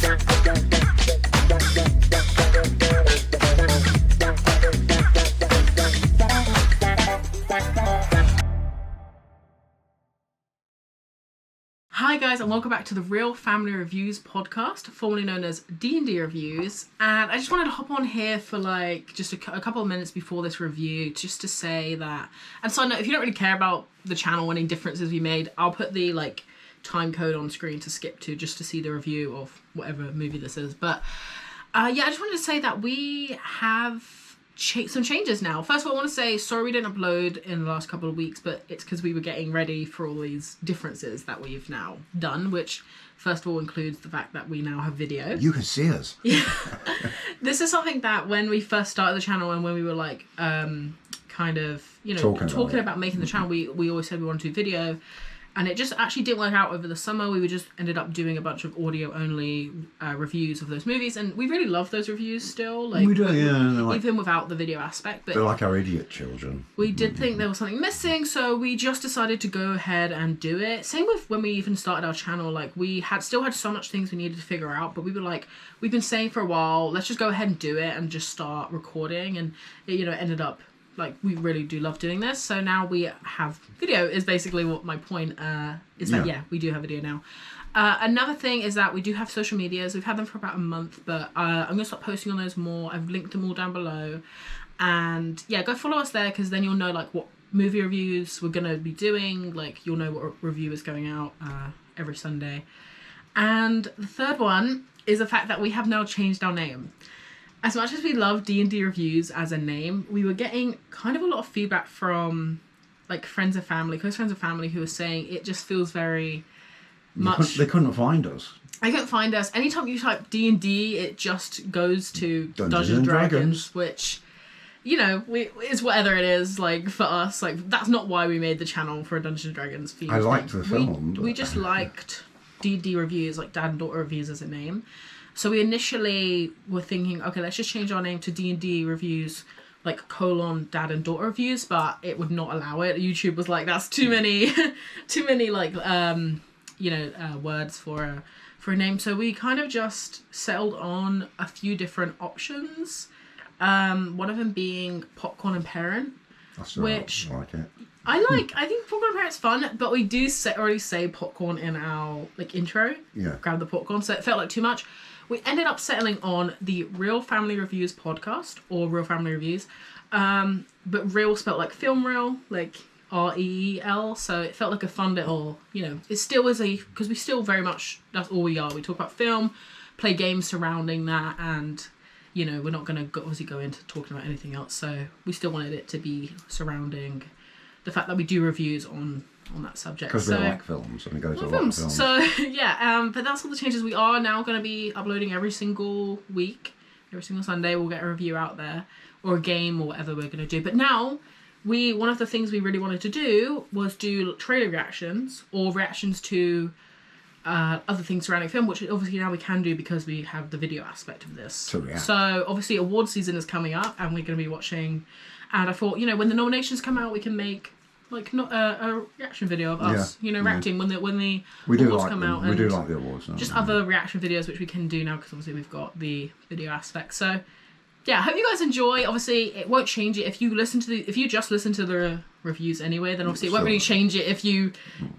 Hi guys, and welcome back to the Real Family Reviews podcast, formerly known as D&D Reviews. And I just wanted to hop on here for like just a couple of minutes before this review, just to say that. And so, if you don't really care about the channel, any differences we made, I'll put the like time code on screen to skip to, just to see the review of whatever movie this is. But yeah, I just wanted to say that we have some changes now. First of all, I want to say sorry we didn't upload in the last couple of weeks, but it's because we were getting ready for all these differences that we've now done, which first of all includes the fact that we now have video. You can see us. Yeah. This is something that when we first started the channel and when we were like kind of, you know, talking about making the channel, we always said we wanted to do video. And it just actually didn't work out over the summer. We just ended up doing a bunch of audio-only reviews of those movies. And we really love those reviews still. Like, we do, yeah. Even without the video aspect. But they're like our idiot children. We did think there was something missing, so we just decided to go ahead and do it. Same with when we even started our channel. Like, we still had so much things we needed to figure out. But we were like, we've been saying for a while, let's just go ahead and do it and just start recording. And it, you know, ended up, like, we really do love doing this. So now we have video is basically what my point is. That yeah, we do have video now. Another thing is that we do have social medias. We've had them for about a month, but I'm going to start posting on those more. I've linked them all down below. And yeah, go follow us there, because then you'll know like what movie reviews we're going to be doing. Like, you'll know what review is going out every Sunday. And the third one is the fact that we have now changed our name. As much as we love D&D Reviews as a name, we were getting kind of a lot of feedback from like friends and family, close friends and family, who were saying it just feels very much... They couldn't find us. They couldn't find us. Anytime you type D&D, it just goes to Dungeons and Dragons, which, you know, is whatever it is, like, for us. Like, that's not why we made the channel, for a Dungeons and Dragons theme. I liked the film. We just liked D&D Reviews, like Dad and Daughter Reviews as a name. So we initially were thinking, okay, let's just change our name to D&D Reviews, like Dad and Daughter Reviews, but it would not allow it. YouTube was like, that's too many like, you know, words for a name. So we kind of just settled on a few different options. One of them being Popcorn and Parent, which I like it. I think Popcorn and Parent's fun, but we do already say popcorn in our like intro. Yeah. Grab the popcorn, so it felt like too much. We ended up settling on the Real Family Reviews podcast, or Real Family Reviews, but real spelt like film reel, like REEL, so it felt like a fun little, you know, it still is because we still very much, that's all we are. We talk about film, play games surrounding that, and, you know, we're not going to obviously go into talking about anything else, so we still wanted it to be surrounding the fact that we do reviews on that subject. Because we like films and we go to a lot of films. So yeah, but that's all the changes. We are now going to be uploading every single week, every single Sunday. We'll get a review out there, or a game, or whatever we're going to do. But now, one of the things we really wanted to do was do trailer reactions, or reactions to other things surrounding film, which obviously now we can do because we have the video aspect of this. So obviously award season is coming up, and we're going to be watching. And I thought, you know, when the nominations come out, we can make like not a reaction video of us, you know, reacting when the awards come out. We do like the awards. Just other reaction videos which we can do now, because obviously we've got the video aspect. So yeah, I hope you guys enjoy. Obviously, it won't change it if you just listen to the reviews anyway. Then obviously it won't really change it if you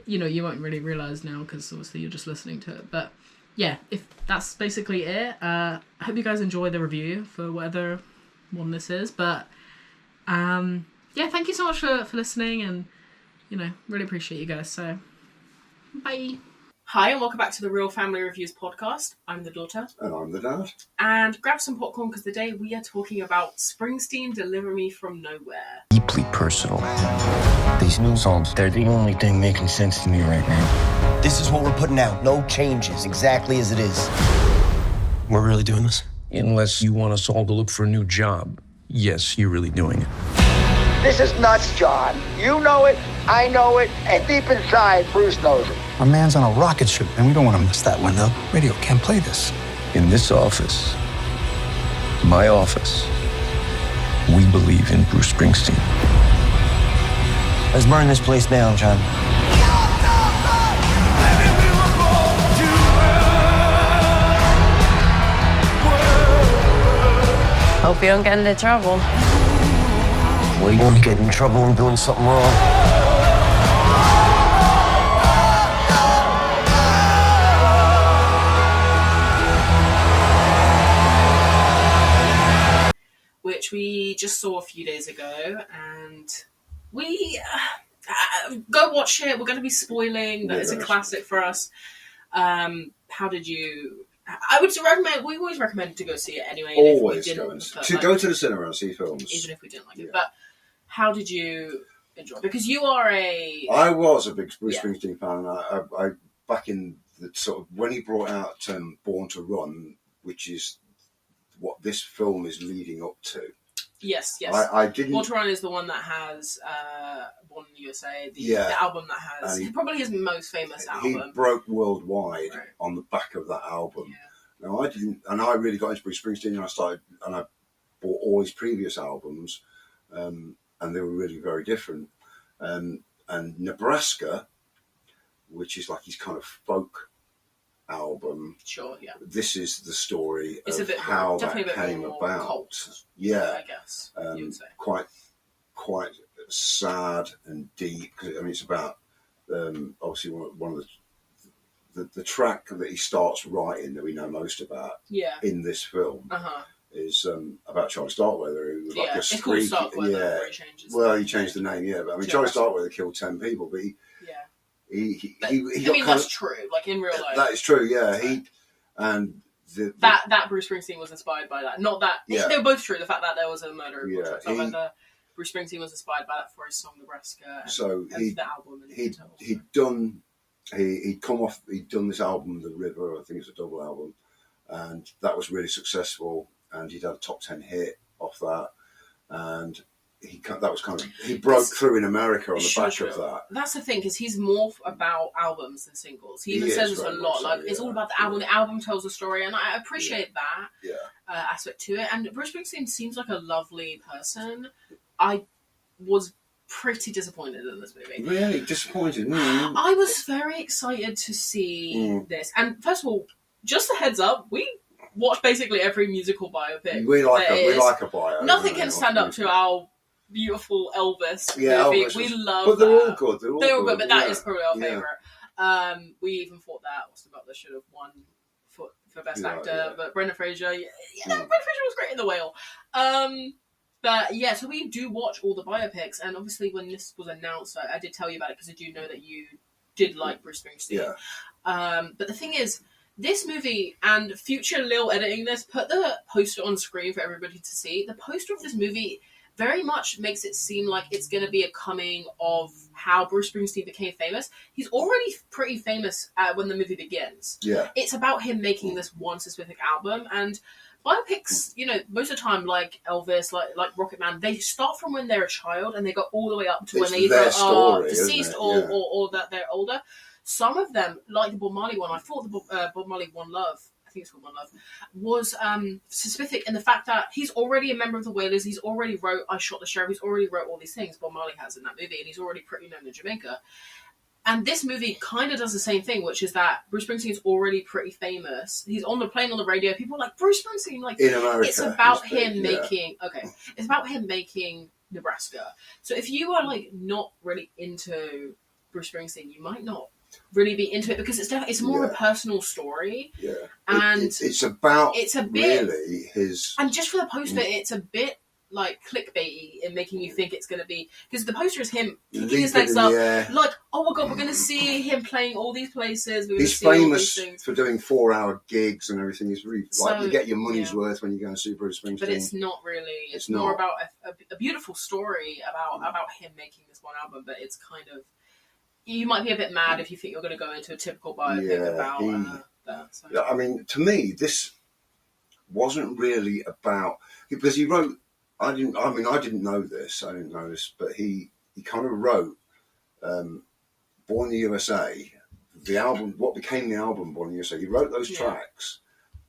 know, you won't really realize now, because obviously you're just listening to it. But yeah, if that's basically it. I hope you guys enjoy the review for whatever one this is. But yeah, thank you so much for listening, and, you know, really appreciate you guys. So, bye. Hi, and welcome back to the Real Family Reviews podcast. I'm the daughter. And I'm the dad. And grab some popcorn, because today we are talking about Springsteen, Deliver Me From Nowhere. Deeply personal. These new songs, they're the only thing making sense to me right now. This is what we're putting out. No changes, exactly as it is. We're really doing this? Unless you want us all to look for a new job. Yes, you're really doing it. This is nuts, John. You know it, I know it, and deep inside, Bruce knows it. Our man's on a rocket ship, and we don't want to miss that window. Radio can't play this. In this office, my office, we believe in Bruce Springsteen. Let's burn this place down, John. Hope you don't get into trouble. Well, you won't get in trouble when doing something wrong. Which we just saw a few days ago, and we go watch it. We're going to be spoiling. That is a classic for us. How did you? I would recommend. We always recommend to go see it anyway. Always go to the cinema and see films, even if we didn't like it. But how did you enjoy it? Because you are I was a big Bruce Springsteen fan. I back in the sort of when he brought out Born to Run, which is what this film is leading up to. Yes. I didn't. Born to Run is the one that has Born in the USA, the album that has probably his most famous album. He broke worldwide on the back of that album. Yeah. Now I didn't, and I really got into Bruce Springsteen, and I bought all his previous albums, and they were really very different. And Nebraska, which is like his kind of folk album. Sure, yeah. This is the story of how that came about. Cult, yeah, I guess you would say. Quite sad and deep. I mean, it's about obviously one of the track that he starts writing that we know most about. Yeah. In this film. Is about Charlie Starkweather, who was like a it's called Starkweather, he changes he changed the name, but I mean, Charlie Starkweather killed 10 people, but he that's true. Like in real life, that is true. Yeah, that Bruce Springsteen was inspired by that. Not that they were both true. The fact that there was a murder, Bruce Springsteen was inspired by that for his song Nebraska. The album. He'd done this album, The River. I think it's a double album, and that was really successful. And he'd had a top 10 hit off that, and he broke through in America on the back of that. That's the thing, because he's more about albums than singles. He even says this a lot. It's all about the album. The album tells a story, and I appreciate that aspect to it. And Bruce Springsteen seems like a lovely person. I was pretty disappointed in this movie. Really disappointed. I was very excited to see this, and first of all, just a heads up, we watch basically every musical biopic. We like a bio. Nothing can stand up to our beautiful Elvis movie. Elvis we love but they're all good. They're all good, but that is probably our favourite. We even thought that Austin Butler should have won for Best Actor, but Brendan Fraser, Brendan Fraser was great in The Whale. But yeah, so we do watch all the biopics, and obviously when this was announced, I did tell you about it because I do know that you did like Bruce Springsteen. But the thing is, this movie, and future Lil editing this, put the poster on screen for everybody to see. The poster of this movie very much makes it seem like it's going to be a coming of how Bruce Springsteen became famous. He's already pretty famous when the movie begins. Yeah. It's about him making this one specific album, and biopics, most of the time, like Elvis, like Rocket Man, they start from when they're a child and they go all the way up to when they either are deceased or that they're older. Some of them, like the Bob Marley one, I thought the Bob Marley One Love, I think it's called One Love, was specific in the fact that he's already a member of the Wailers, he's already wrote I Shot the Sheriff, he's already wrote all these things Bob Marley has in that movie, and he's already pretty known in Jamaica. And this movie kind of does the same thing, which is that Bruce Springsteen is already pretty famous. He's playing on the radio. People are like, Bruce Springsteen, like, in America, it's about him making, it's about him making Nebraska. So if you are, like, not really into Bruce Springsteen, you might not really be into it because it's more a personal story. Yeah. And it's a bit really his, and just for the poster, it's a bit like clickbaity in making you think it's going to be, because the poster is him kicking his legs up, like, oh my god, we're going to see him playing all these places. He's famous for doing 4-hour gigs and everything. He's really like, you get your money's worth when you go and see Bruce Springsteen. But it's not really. It's more about a beautiful story about him making this one album. But it's kind of, you might be a bit mad if you think you're going to go into a typical biopic about that. So. I mean, to me, this wasn't really about, because he wrote. I didn't know this, but he kind of wrote Born in the USA, the album, what became the album Born in the USA. He wrote those tracks,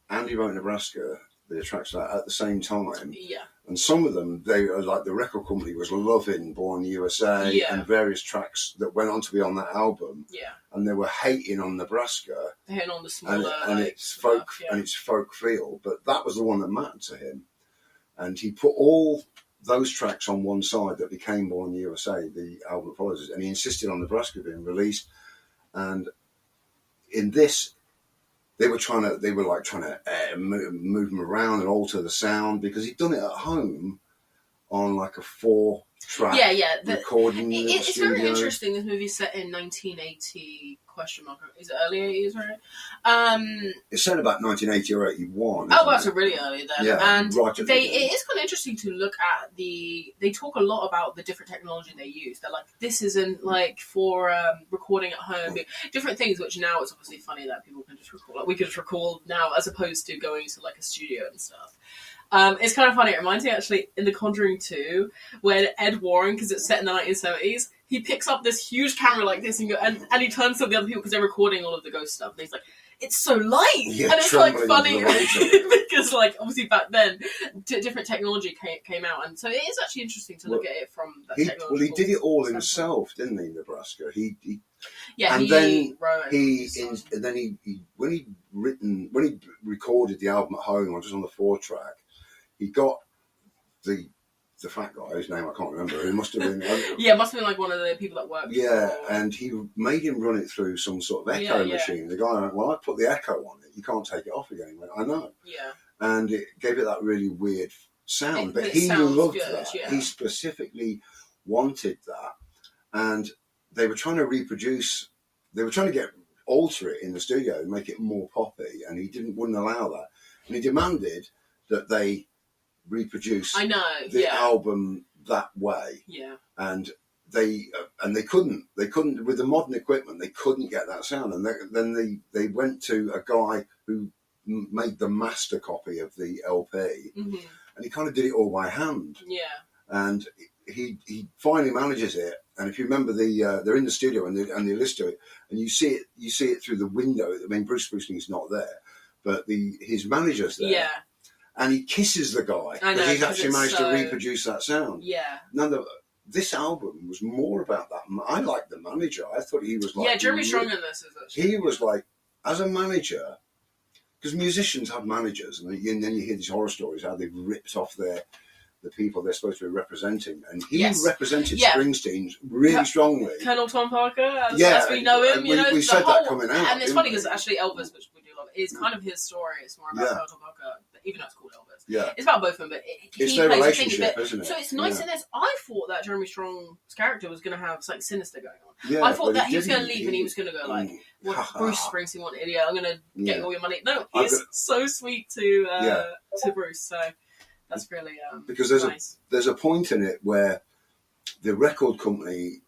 and he wrote Nebraska, the tracks at the same time. Yeah. And some of them, they are like, the record company was loving Born in the USA and various tracks that went on to be on that album. Yeah. And they were hating on Nebraska. Hating on the smaller and its folk and its folk feel, but that was the one that mattered to him. And he put all those tracks on one side that became Born in the USA, the album that follows it, and he insisted on Nebraska being released. And in this, they were trying to move them around and alter the sound, because he'd done it at home on like a 4-track recording. It's very interesting. This movie's set in 1980. Question mark. Is it early 80s, right? It's set about 1980 or 81. Oh, well, so really early then. Yeah, and right at the beginning. it is kind of interesting to look at they talk a lot about the different technology they use. They're like, this isn't like for recording at home. Different things, which now it's obviously funny that people can just record. Like, we could just record now as opposed to going to like a studio and stuff. It's kind of funny. It reminds me actually in The Conjuring 2 when Ed Warren, because it's set in the 1970s, he picks up this huge camera like this and he turns to the other people because they're recording all of the ghost stuff. And he's like, it's so light! Yeah, and it's like funny because like obviously back then different technology came out. And so it is actually interesting to look at it from that technology. Well, he did it all himself, didn't he, Nebraska? When he recorded the album at home, or just on the 4-track, he got the fat guy, whose name I can't remember, who must have been... it must have been like one of the people that worked. Yeah, and he made him run it through some sort of echo machine. The guy went, well, I put the echo on it. You can't take it off again. He went, I know. Yeah. And it gave it that really weird sound. But he loved that. Yeah. He specifically wanted that. And they were trying to reproduce... They were trying to alter it in the studio and make it more poppy. And he wouldn't allow that. And he demanded that they reproduce the album that way, and they couldn't with the modern equipment. They couldn't get that sound, and then they went to a guy who made the master copy of the LP, and he kind of did it all by hand. And he finally manages it. And if you remember, they're in the studio and they listen to it, and you see it through the window. I mean, Bruce Springsteen's not there, but his manager's there. Yeah. And he kisses the guy because he's actually managed to reproduce that sound. Yeah. Now, this album was more about that. I liked the manager. I thought he was like... Yeah, Jeremy Strong in this is actually... He was like, as a manager, because musicians have managers, and then you hear these horror stories, how they've ripped off the people they're supposed to be representing. And he represented Springsteen really strongly. Colonel Tom Parker, as we know him. We said that coming out. And it's funny because actually Elvis, which we do love, is kind of his story. It's more about Colonel Tom Parker, even though it's called Elvis. Yeah. It's about both of them, but it's their relationship, isn't it? So it's nice in this. I thought that Jeremy Strong's character was going to have something sinister going on. Yeah, I thought that he was going to leave and he was going to go like, what Bruce Springsteen, what an idiot, I'm going to get all your money. No, he's so sweet to Bruce, so that's really because nice. There's a point in it where the record company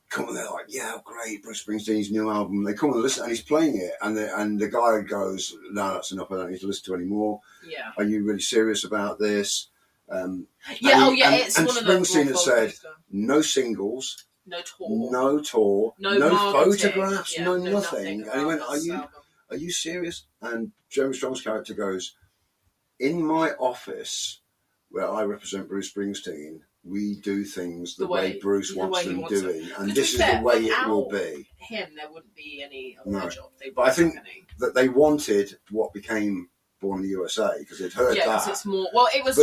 come and they're like, yeah, great, Bruce Springsteen's new album. They come and listen, and he's playing it, and the guy goes, no, that's enough. I don't need to listen to any more. Yeah, are you really serious about this? It's and one Springsteen of had said no singles, no tour, no photographs, no nothing. And he went, are you serious? And Jeremy Strong's character goes, in my office where I represent Bruce Springsteen, we do things the way Bruce wants them doing, and this is the way it will be. Him, there wouldn't be any other job. But I think that they wanted what became Born in the USA because they'd heard that. Yeah, because it's more. Well, it was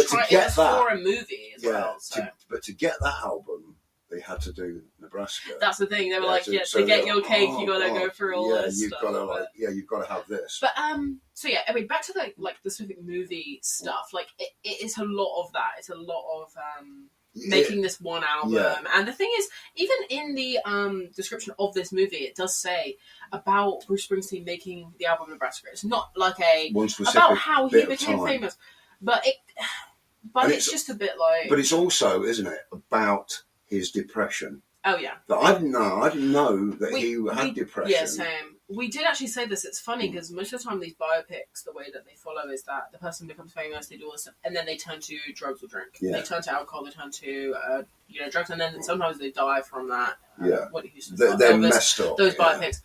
for a movie as well. So. But to get that album, they had to do Nebraska. That's the thing. They were like, to get your cake, you got to go through all this stuff. You've got to have this. But so yeah, I mean, back to the specific movie stuff. Like it is a lot of that. It's a lot of making this one album. And the thing is, even in the description of this movie, it does say about Bruce Springsteen making the album Nebraska. It's not like about how he became famous, but it's just a bit like. But it's also, isn't it, about his depression? Oh yeah. That I didn't know that he had depression. Yeah, same. We did actually say this. It's funny because most of the time these biopics, the way that they follow is that the person becomes famous, they do all this stuff, and then they turn to drugs or drink. Yeah. They turn to alcohol, they turn to drugs, and then sometimes they die from that. They're messed up. Those biopics.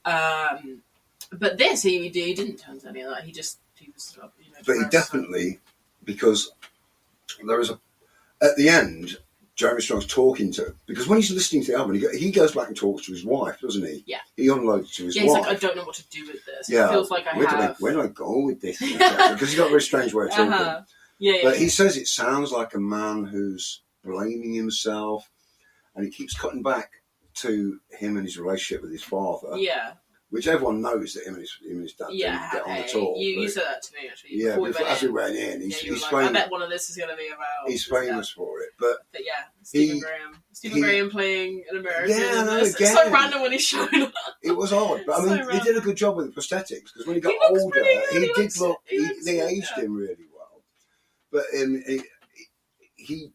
But this, he didn't turn to any of that. He was. But he definitely, because there is at the end. Jeremy Strong's talking to, because when he's listening to the album, he goes back and talks to his wife, doesn't he? Yeah. He unloads to his wife. Yeah, he's like, I don't know what to do with this. Yeah. It feels like where do I go with this? Because he's got a very strange way of talking. But he says it sounds like a man who's blaming himself, and he keeps cutting back to him and his relationship with his father. Yeah. Which everyone knows that him and his dad didn't get on at all. You said that to me, actually. Yeah, as we went in, he's famous. I bet one of this is going to be about... He's famous for it, but yeah, Stephen Graham playing an American. Yeah, no, it's so random when he's showing up. It was odd, but I mean, he did a good job with the prosthetics, because when he got older, they aged him really well. But he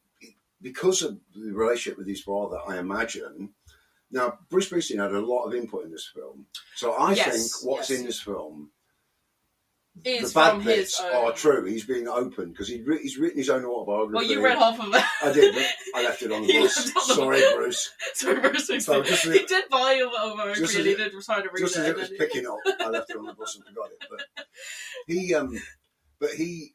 because of the relationship with his father, I imagine... Now, Bruce Springsteen had a lot of input in this film. So I think what's in this film, the bad bits are true. He's being open because he's written his own autobiography. Well, you read half of it. I did, but I left it on the bus. Sorry, Bruce. Sorry, Bruce. He did buy your autobiography and he did try to read it. Just as it was picking up, I left it on the bus and forgot it. But he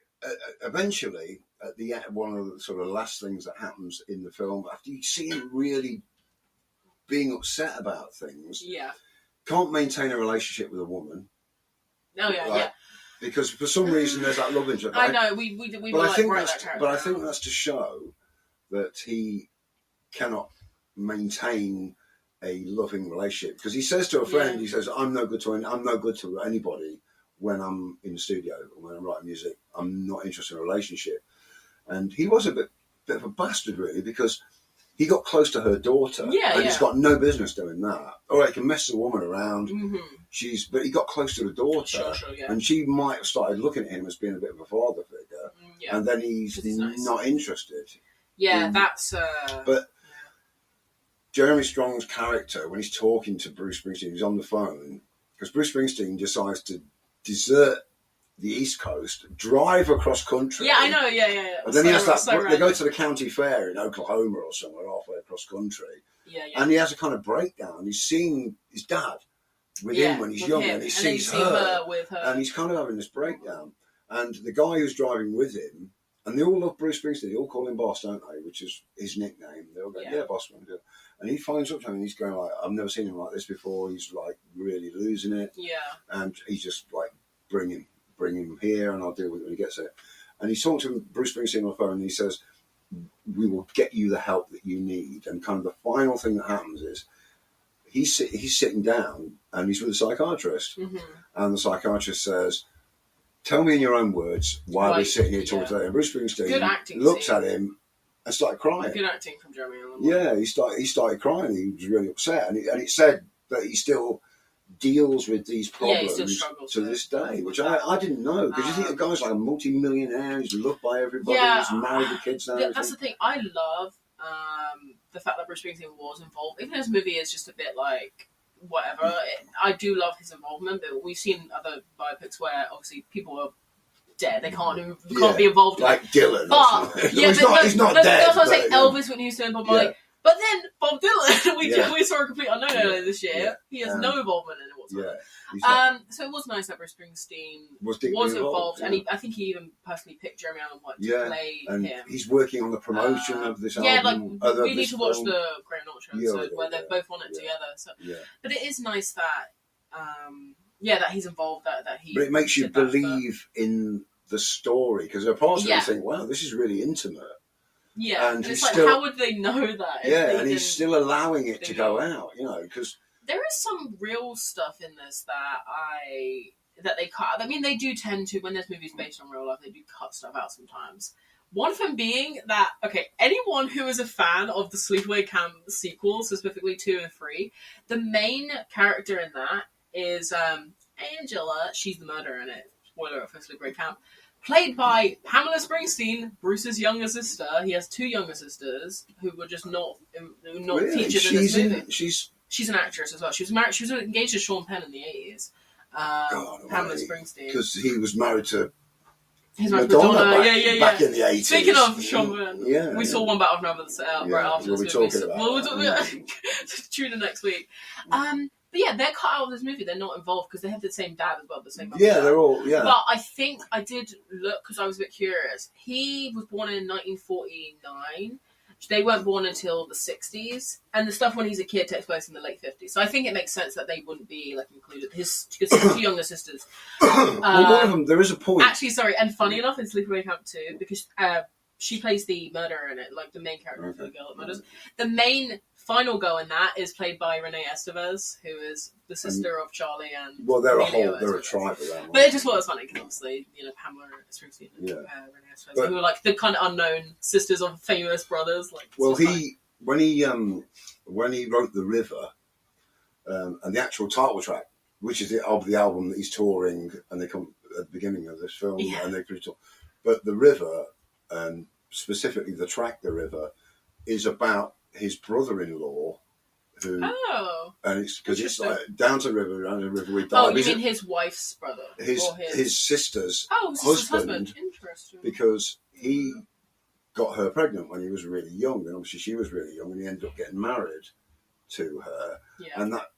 eventually, at the end, one of the sort of last things that happens in the film, after you see him really being upset about things, can't maintain a relationship with a woman. Oh yeah. Because for some reason there's that love interest. I know we were like right that character. But I think that's to show that he cannot maintain a loving relationship, because he says to a friend, he says, "I'm no good to anybody when I'm in the studio or when I'm writing music. I'm not interested in a relationship." And he was a bit of a bastard, really, because he got close to her daughter, and he's got no business doing that. All right, he can mess the woman around. But he got close to the daughter, and she might have started looking at him as being a bit of a father figure, and then he's not interested. Yeah, that's. But Jeremy Strong's character, when he's talking to Bruce Springsteen, he's on the phone, because Bruce Springsteen decides to desert the East Coast, drive across country. Yeah, I know. Yeah. And then he has they go to the county fair in Oklahoma or somewhere halfway across country. Yeah. And he has a kind of breakdown. He's seeing his dad with him when he's young, and he sees her with her, and he's kind of having this breakdown. And the guy who's driving with him, and they all love Bruce Springsteen. They all call him Boss, don't they? Which is his nickname. They all go, "Yeah, Boss man." And he finds up to him, and he's going like, "I've never seen him like this before." He's like really losing it. Yeah. And he's just like, bring him here and I'll deal with it when he gets there. And he's talking to Bruce Springsteen on the phone, and he says, "We will get you the help that you need." And kind of the final thing that happens is he's sitting down and he's with a psychiatrist. And the psychiatrist says, "Tell me in your own words why we're sitting here talking today." And Bruce Springsteen looks at him and started crying. Good acting from Jeremy Allen. Yeah, he started crying. He was really upset. And it said that he still deals with these problems to this day, which I didn't know, because you think the guy's like a multi-millionaire, he's loved by everybody, he's married with kids now. That's the thing. I love the fact that Bruce Springsteen was involved. Even though this movie is just a bit like whatever, I do love his involvement. But we've seen other biopics where obviously people are dead; they can't be involved. Like Dylan, but he's not dead. That's what I'm saying. Elvis, Whitney Houston, Bob Marley. But then Bob Dylan, we saw a complete unknown earlier this year. Yeah. He has no involvement in it whatsoever. So it was nice that Bruce Springsteen was involved, and I think he even personally picked Jeremy Allen White to play him. He's working on the promotion of this album. Yeah, we need to watch the Graham Norton episode where they're both on it together. So, but it is nice that, that he's involved. That he. But it makes you believe in the story, because there are parts of it you think, "Wow, this is really intimate." Yeah, and it's like, how would they know that? And he's still allowing it to go out, because there is some real stuff in this that they cut. I mean, they do tend to, when there's movies based on real life, they do cut stuff out sometimes. One of them being that, anyone who is a fan of the Sleepaway Camp sequels, specifically 2 and 3, the main character in that is Angela. She's the murderer in it. Spoiler alert for Sleepaway Camp. Played by Pamela Springsteen, Bruce's younger sister. He has 2 younger sisters who were just not featured in this movie. She's an actress as well. She was married. She was engaged to Sean Penn in the 80s. Pamela Springsteen, because he was married to Madonna. Back in the 80s. Speaking of Sean Penn, we saw One Battle of Another right after this movie. We'll talk about tune in next week. But yeah, they're cut out of this movie. They're not involved because they have the same dad as well, the same mum. Yeah, they're all, But I think I did look, because I was a bit curious. He was born in 1949, They weren't born until the 60s, and the stuff when he's a kid takes place in the late 50s. So I think it makes sense that they wouldn't be like included. His two younger sisters. Well, one of them, there is a point. Actually, sorry, and funny enough, in Sleepaway Camp 2, because she plays the murderer in it, like the main character, the girl that murders. The main final girl in that is played by Renee Estevez, who is the sister of Charlie and. Well, they're a tribe of them. But it just was funny because obviously, Pamela Springsteen and Renee Estevez, who were like the kind of unknown sisters of famous brothers. Like, well, when he wrote The River, and the actual title track, which is of the album that he's touring, and they come at the beginning of this film, and they talk. But The River, specifically the track The River, is about his brother-in-law, who and it's because it's like down to the river, around the river we died. Oh, you mean his wife's brother? His sister's husband. Interesting. Because he got her pregnant when he was really young, and obviously she was really young, and he ended up getting married to her. Yeah. And that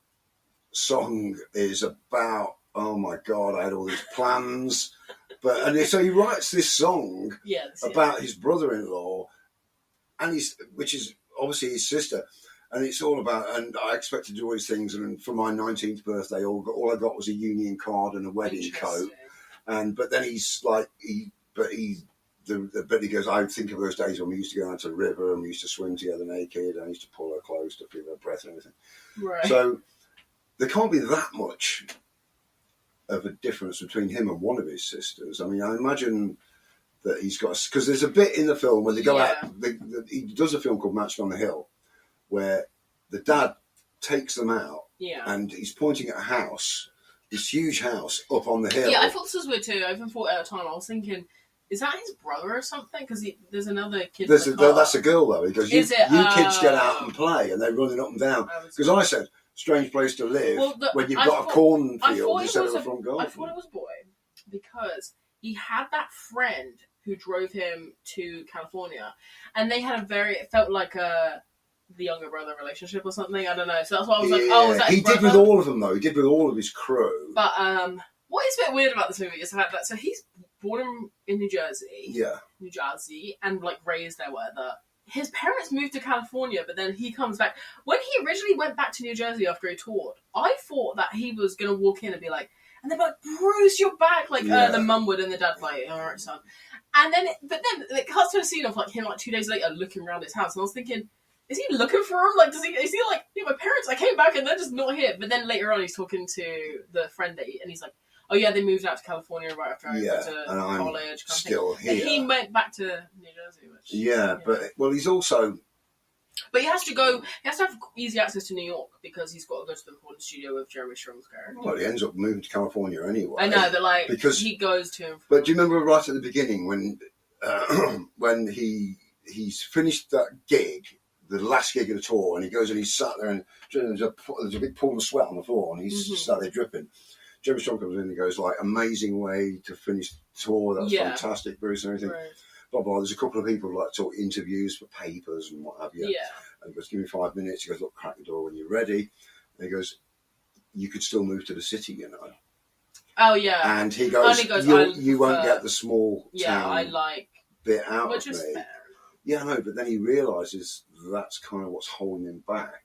song is about, oh my God, I had all these plans, so he writes this song about his brother-in-law, and which is obviously his sister, and it's all about. And I expected to do all these things, and for my 19th birthday, all I got was a union card and a wedding coat, but then he's like he goes, I think of those days when we used to go down to the river and we used to swim together naked, and I used to pull her clothes to feel her breath and everything. Right. So there can't be that much of a difference between him and one of his sisters. I mean, I imagine that he's got, because there's a bit in the film where they go out, he does a film called Match on the Hill, where the dad takes them out, and he's pointing at a house, this huge house up on the hill. Yeah, I thought this was weird too. I even thought at a time, I was thinking, is that his brother or something? Because there's another kid. That's a girl though. He goes, you kids get out and play, and they're running up and down. Because I said, strange place to live when you've got a cornfield instead of a front garden. I thought it was boy because he had that friend who drove him to California, and they had it felt like the younger brother relationship or something. I don't know. So that's why I was like, oh, is that his brother? He did with all of them though. He did with all of his crew. But what is a bit weird about this movie is the fact that so he's born in New Jersey, and like raised there, whatever. His parents moved to California, but then he comes back. When he originally went back to New Jersey after he toured, I thought that he was going to walk in and be like, and they're like, Bruce, you're back, like the mum would, and the dad like, all right, son. And then, but then it cuts to a scene of like him like 2 days later looking around his house, and I was thinking, is he looking for him? Like, is he like, my parents, I came back and they're just not here. But then later on, he's talking to the friend and he's like, oh yeah, they moved out to California right after I went to college. I'm still here. And he went back to New Jersey. Which, but he's also. But he has to have easy access to New York because he's got to go to the recording studio with Jeremy Strong's character. Well, he ends up moving to California anyway. I know, but like, because he goes to him. But do you remember right at the beginning when he's finished that gig, the last gig of the tour, and he goes and he's sat there and there's a big pool of sweat on the floor and he's sat there dripping. Jeremy Strong comes in and he goes like, amazing way to finish the tour, that's fantastic, Bruce, and everything. Right. Blah, blah. There's a couple of people who like talk interviews for papers and what have you. Yeah. And he goes, give me 5 minutes. He goes, look, crack the door when you're ready. And he goes, you could still move to the city, you know. Oh, yeah. And he goes, you won't get the small town bit out of me. Fair. Yeah, no, but then he realises that's kind of what's holding him back.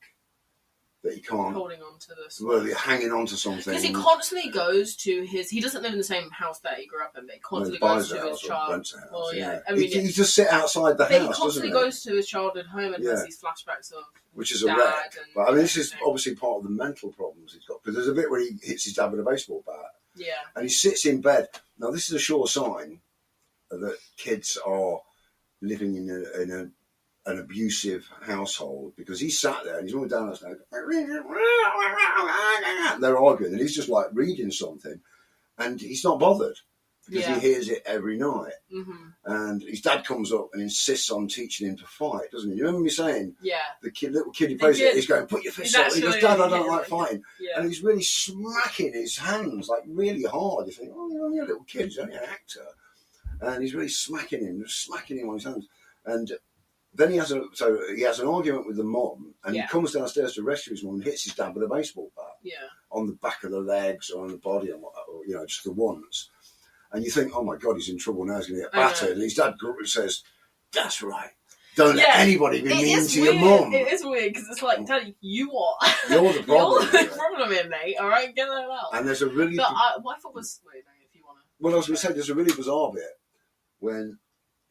That he can't. Holding on to this. Well, hanging on to something. Because he constantly goes to he doesn't live in the same house that he grew up in, but he constantly goes to his childhood. Well, yeah. I mean, he just sit outside the house, he constantly goes to his childhood home and has these flashbacks of which is a wreck. But I mean, this is obviously part of the mental problems he's got. Because there's a bit where he hits his dad with a baseball bat. Yeah. And he sits in bed. Now, this is a sure sign that kids are living in an abusive household, because he sat there and he's all down there and they're arguing and he's just like reading something and he's not bothered because he hears it every night. And his dad comes up and insists on teaching him to fight, doesn't he? You remember me saying the little kid who plays it, he's going, put your fists up. He goes, Dad, I don't like fighting. And he's really smacking his hands like really hard. You think, oh, you're only a little kid, you're only an actor. And he's really smacking him on his hands. And then he has an argument with the mum, and he comes downstairs to rescue his mum and hits his dad with a baseball bat on the back of the legs or on the body, or just the once. And you think, oh my God, he's in trouble now. He's going to get battered. And his dad says, "That's right. Don't let anybody be mean to your mum. It is weird because it's like, Daddy, you what? You're the problem. You're the problem here, mate. All right, get that out. And there's a really... But what I thought was... Wait, if you want to... Well, I was going to say, there's a really bizarre bit when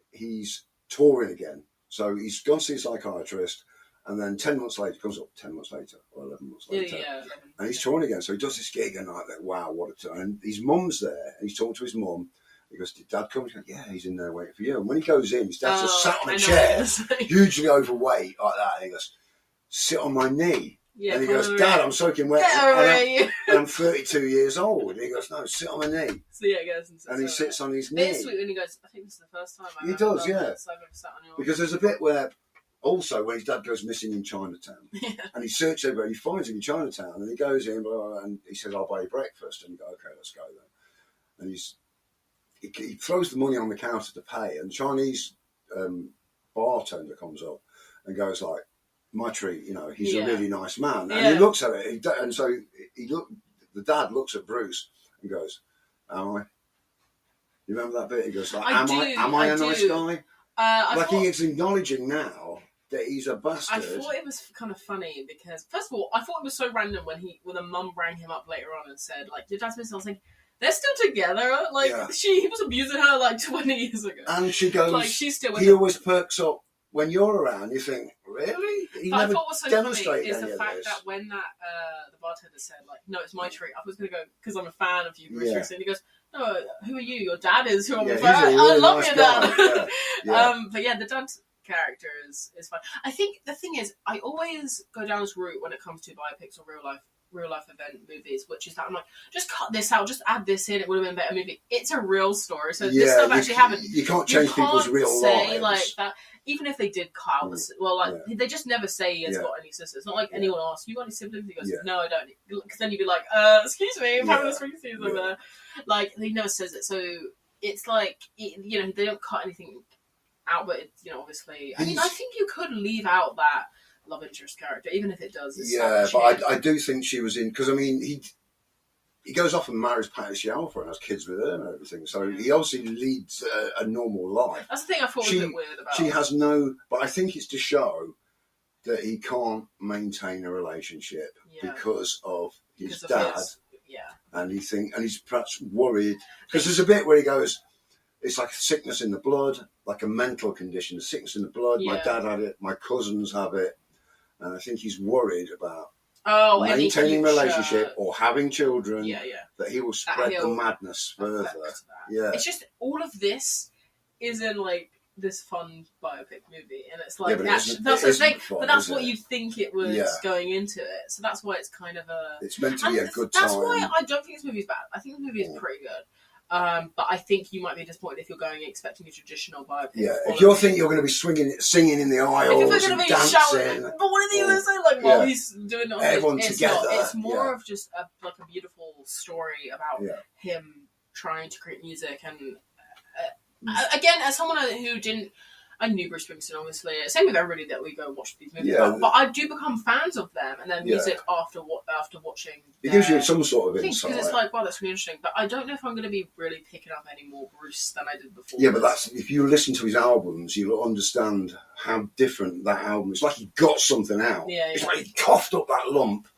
he's touring again. So he's gone to see a psychiatrist, and then 10 months later, comes up 10 months later, or 11 months later. Yeah, 11. And he's touring again. So he does this gig, and I'm like, wow, what a time. And his mum's there, and he's talking to his mum. He goes, did Dad come? He goes, yeah, he's in there waiting for you. And when he goes in, his dad's just sat on a chair, hugely overweight, like that. And he goes, sit on my knee. Yeah, and he goes, Dad, I'm soaking wet. And I'm 32 years old. And he goes, no, sit on my knee. So yeah, he goes and he sits on his knee. It's sweet when he goes, I think this is the first time He does, yeah. I've ever sat on your because there's a bit where, also, when his dad goes missing in Chinatown, and he searches everywhere, he finds him in Chinatown, and he goes in, and he says, I'll buy you breakfast. And you go, okay, let's go then. And he throws the money on the counter to pay, and the Chinese bartender comes up and goes like, my treat, he's a really nice man. And he looks at it, the dad looks at Bruce and goes, am I? You remember that bit? He goes like, am I a nice guy? He is acknowledging now that he's a bastard. I thought it was kind of funny because, first of all, I thought it was so random when the mum rang him up later on and said, like, your dad's missing. I was like, they're still together. Like, he was abusing her like 20 years ago. And she goes, like, she's still with he always perks up when you're around. You think, really? He never I thought was so demonstrated funny is the fact that when the bartender said, like, no, it's my treat, I was going to go, because I'm a fan of you, Bruce Springsteen. And he goes, no, who are you? Your dad is who I'm a fan. Really I love your dad. But yeah, the dad character is fun. I think the thing is, I always go down this route when it comes to biopics or real life event movies, which is that I'm like, just cut this out, just add this in, it would have been a better movie. It's a real story, so this stuff actually happened. You can't change people's real lives. Like that, even if they did cut out they just never say he has got any sisters. It's not like anyone asks, you got any siblings? He goes, no, I don't. Because then you'd be like, excuse me, I'm having a Springsteen over there. Like, he never says it, so it's like, they don't cut anything out, but obviously, I mean, I think you could leave out that love interest character, even if it does. But I do think she was in, because I mean, he goes off and marries Patty Scialfa and has kids with her and everything. So he obviously leads a normal life. That's the thing I thought was a bit weird about. She has no, but I think it's to show that he can't maintain a relationship because of his dad. And he's perhaps worried because there's a bit where he goes, it's like a sickness in the blood, like a mental condition, a sickness in the blood. My dad had it, my cousins have it, and I think he's worried about maintaining a relationship or having children. That he will spread the madness further. It's just all of this is in like this fun biopic movie, and it's like that's the thing. But that's what you think it was going into it. So that's why it's kind of a. It's meant to be a good time. That's why I don't think this movie is bad. I think the movie is pretty good. But I think you might be disappointed if you're going expecting a traditional biopic. Yeah, if you think you're going to be singing in the aisles, if you're going to be shouting, but what are you going to say? Like, while he's doing it, everyone together. It's more of just a beautiful story about him trying to create music. And again, as someone who didn't. I knew Bruce Springsteen, obviously. Same with everybody that we go watch these movies. But I do become fans of them and their music after watching. It gives you some sort of insight. Because it's like, wow, that's really interesting. But I don't know if I'm going to be really picking up any more Bruce than I did before. Yeah, but that's if you listen to his albums, you'll understand how different that album is. It's like he got something out. It's like he coughed up that lump.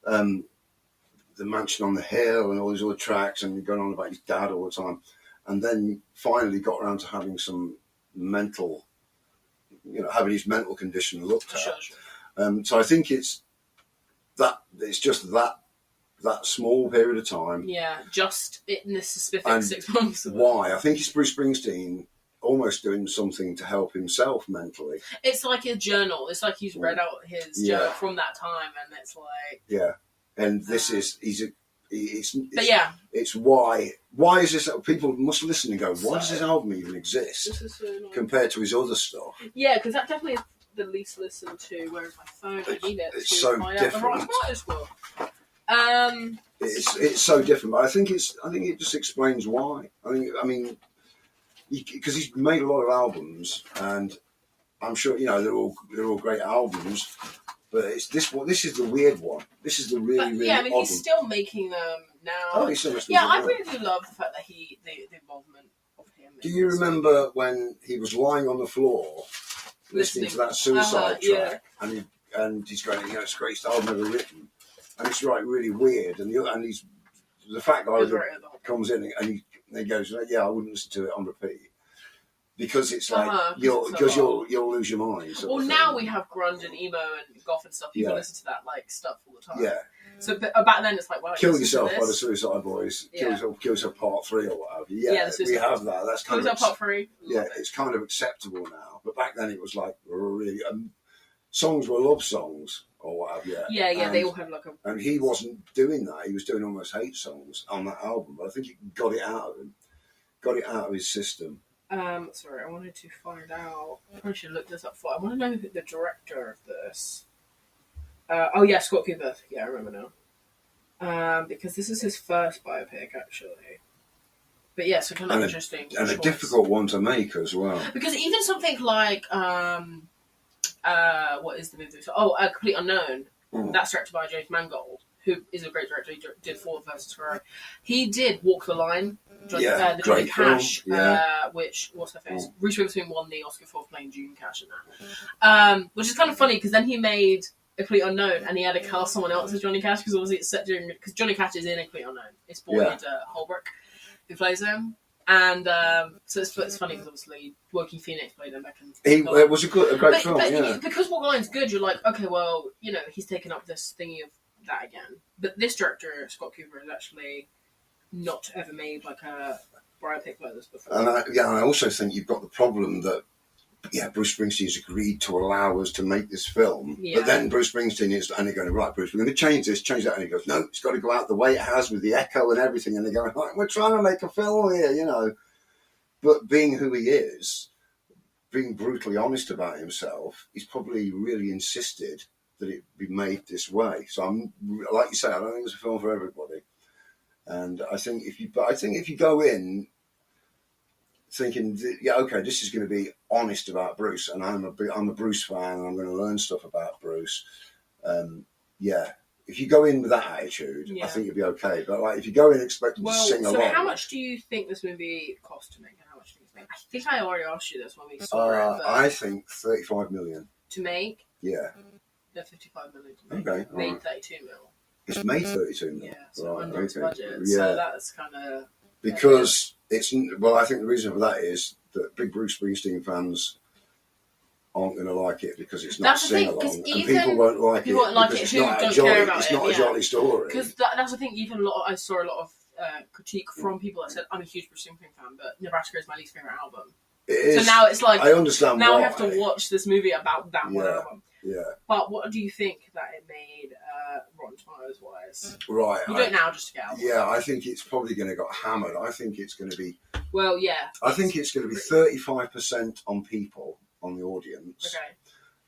The Mansion on the Hill and all these other tracks, and going on about his dad all the time. And then finally got around to having some mental, having his mental condition looked at. Sure. So I think it's just that small period of time. Yeah, just in this specific 6 months. Why? I think it's Bruce Springsteen almost doing something to help himself mentally. It's like a journal. It's like he's read out his journal from that time, and it's like and this is it's why is this? People must listen and go, why does this album even exist compared to his other stuff? Yeah, because that definitely is the least listened to. Whereas my phone, I need it it's to so find different. out the right as well. It's so different, but I think it just explains why. I mean, because he's made a lot of albums, and I'm sure they're all great albums. But it's this one. This is the weird one. This is the really I mean, odd he's still making them now. Oh, he's still I really do love the fact that the involvement of him. Do you remember when he was lying on the floor listening to that Suicide track, and he's going, it's great stuff I've never written, and it's like really weird, and he's the fact guy comes in and he goes, I wouldn't listen to it on repeat. Because it's like you'll lose your mind. Well, now we have grunge and emo and goth and stuff. People listen to that like stuff all the time. Yeah. So back then it's like, well, Kill Yourself by the Suicide Boys. Kill Yourself Part 3 or whatever. Yeah, we have that. That's kind of Part 3. It's kind of acceptable now. But back then it was like really songs were love songs or whatever. Yeah, they all had like a. And he wasn't doing that. He was doing almost hate songs on that album. But I think he got it out of him, got it out of his system. Sorry, I wanted to find out. I probably should look this up for. I want to know who the director of this. Scott Cooper. Yeah, I remember now. Because this is his first biopic, actually. But yeah, so kind of interesting. And a difficult one to make as well. Because even something like what is the movie? Complete Unknown. That's directed by James Mangold, who is a great director. He did Ford vs. Ferrari. He did Walk the Line. The Johnny Cash, which what's her face? Reese Witherspoon won the Oscar for playing June Cash in that, which is kind of funny because then he made A Complete Unknown and he had to cast someone else as Johnny Cash because obviously it's set during because Johnny Cash is in A Complete Unknown. It's Boyd Holbrook who plays him, and so it's funny because obviously Joaquin Phoenix played him back in. It was a great film, because Walk the Line's good. You're like, okay, well, he's taken up this thingy of that again, but this director Scott Cooper is actually not ever made like a biopic like this before. And I also think you've got the problem that Bruce Springsteen's agreed to allow us to make this film, but then Bruce Springsteen is only going, right, Bruce, we're going to change that, and he goes, no, it's got to go out the way it has with the echo and everything, and they're going, we're trying to make a film here, but being who he is, being brutally honest about himself, he's probably really insisted that it be made this way. So I'm, like you say, I don't think it's a film for everybody. And I think if you go in thinking, this is going to be honest about Bruce, and I'm a Bruce fan, and I'm going to learn stuff about Bruce. If you go in with that attitude, I think you'll be okay. But like if you go in expecting to sing along, how much do you think this movie cost to make, and how much do you think? I think I already asked you this when we saw it. I think 35 million to make. Yeah. No, 55 million to make. Okay. Made 32 mil. It's made 32 million. Yeah, so under its budget. Yeah. So that's kind of... Because I think the reason for that is that big Bruce Springsteen fans aren't going to like it because it's not sing-along. And people won't like it because it's not a jolly story. Because that's the thing, I saw a lot of critique from people that said, I'm a huge Bruce Springsteen fan, but Nebraska is my least favourite album. It is. So now it's like... I understand now why. I have to watch this movie about that one album. Yeah. But what do you think that it made Rotten Tomatoes wise? Right. You do it now just to get out. Yeah, I think it's probably going to get hammered. I think it's going to be... Well, yeah. I think it's going to be 35% on people, on the audience. Okay.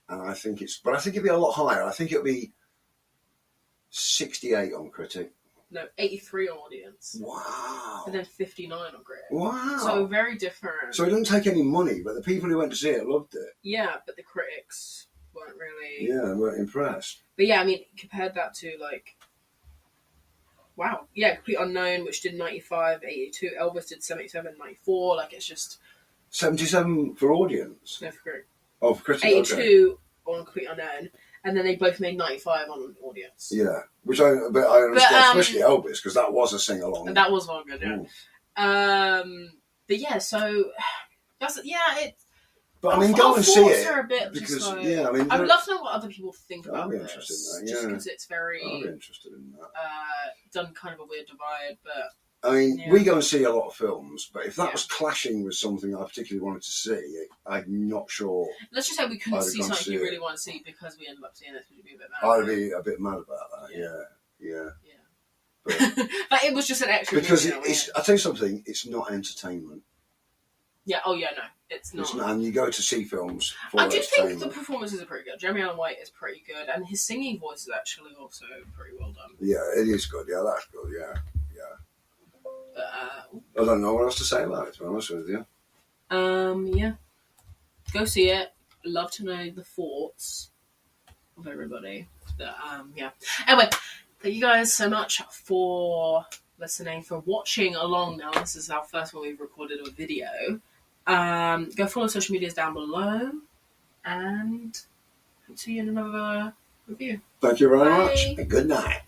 And I think it'll be a lot higher. I think it'll be 68 on critic. No, 83 on audience. Wow. And then 59 on critic. Wow. So very different. So it doesn't take any money, but the people who went to see it loved it. Yeah, but the critics weren't really... Yeah, they weren't impressed. But yeah, I mean, compared that to like... Wow. Yeah, Complete Unknown, which did 95, 82. Elvis did 77, 94. Like, it's just... 77 for audience? No, for critic. Oh, for critic, 82 on Complete Unknown. And then they both made 95 on audience. Yeah, which I understand, especially Elvis, because that was a sing-along. And that was one good, yeah. But yeah, so... That's... Yeah, it... But I mean, go and see it. Are a bit because, just like, I mean... I would love to know what other people think about I'd be this. interested in that, just because it's very... I'd be interested in that. Done kind of a weird divide, but... I mean, we go and see a lot of films, but if that was clashing with something I particularly wanted to see, I'm not sure. Let's just say we couldn't see something you really want to see because we ended up seeing it. Would you be a bit mad? I'd be a bit mad about that. Yeah. But it was just an extra. Because I'll tell you something. It's not entertainment. Yeah. Oh yeah. No, it's not. And you go to see films for I do think the performances are pretty good. Jeremy Allen White is pretty good, and his singing voice is actually also pretty well done. Yeah, it is good. Yeah, that's good. Yeah. I don't know what else to say about it, to be honest with you. Yeah. Go see it. I'd love to know the thoughts of everybody. But, yeah. Anyway, thank you guys so much for listening, for watching along now. This is our first one we've recorded a video. Go follow social medias down below. and see you in another review. Thank you very Bye. much, and good night.